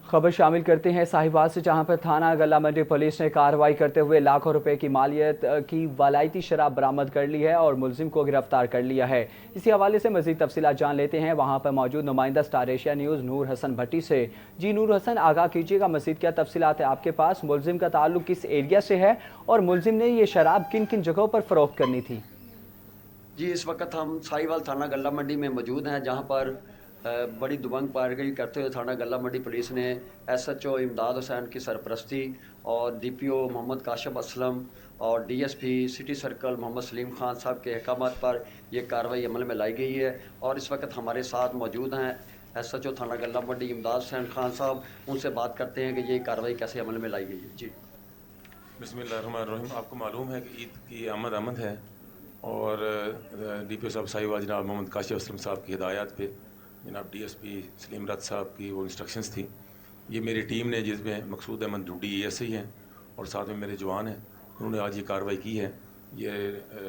खबर शामिल करते हैं साहिवाल से, जहां पर थाना गल्ला मंडी पुलिस ने कार्रवाई करते हुए लाखों रुपए की मालियत की वलायती शराब बरामद कर ली है और मुलजिम को गिरफ्तार कर लिया है। इसी हवाले से मजीद तफसीलात जान लेते हैं वहां पर मौजूद नुमाइंदा स्टार एशिया न्यूज़ नूर हसन भट्टी से। जी नूर हसन, आगाह कीजिएगा, मजीद क्या तफसीलात है आपके पास? मुलजिम का ताल्लुक किस एरिया से है और मुलजिम ने ये शराब किन किन जगहों पर फरोख्त करनी थी? जी, इस वक्त हम साहिवाल थाना गल्ला मंडी में मौजूद हैं, जहां पर बड़ी दबंग कार्रवाई करते हुए थाना गल्ला मंडी पुलिस ने SHO इमदाद हुसैन की सरपरस्ती और DPO मोहम्मद काशिफ असलम और DSP city circle Mohammad Salim Khan साहब के अहकामात पर यह कार्रवाई अमल में लाई गई है। और इस वक्त हमारे साथ मौजूद हैं SHO थाना गल्ला मंडी इमदाद हुसैन खान साहब। उनसे बात करते हैं कि ये कार्रवाई कैसे अमल में लाई गई है। जी बिस्मिल्लाहिर्रहमानिर्रहीम। आपको मालूम है कि ईद की आमद है और DPO साहब साहिवाल जनाब मोहम्मद काशिफ असलम साहब की हिदायत पे जनाब DSP सलीम रत साहब की वो इंस्ट्रक्शंस थी। ये मेरी टीम ने, जिसमें मकसूद अहमद ढूंढी ASI हैं और साथ में मेरे जवान हैं, उन्होंने आज ये कार्रवाई की है। ये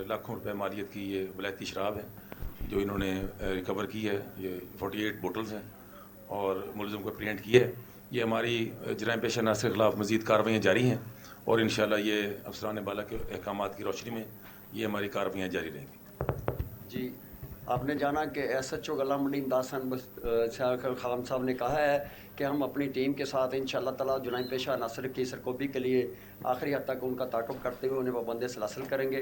लाखों रुपए मालियत की ये वलायती शराब है जो इन्होंने रिकवर की है। ये 48 बोटल्स हैं और मुलज़िम को अप्रीहेंड किया है। ये हमारी जराइम पेशा नासर के ख़िलाफ़ मज़ीद कार्रवाइयाँ जारी हैं और इंशाअल्लाह ये अफसरान बाला के अहकामात की रोशनी में ये हमारी कार्रवाइयाँ जारी रहेंगी। जी, आपने जाना कि SHO गल्ला मंडी इमदाद खान साहब ने कहा है कि हम अपनी टीम के साथ इंशाअल्लाह ताला जुर्म पेशा नासर की सरकोबी के लिए आखिरी हद तक उनका ताक़ुब करते हुए उन्हें पाबंद से हासिल करेंगे।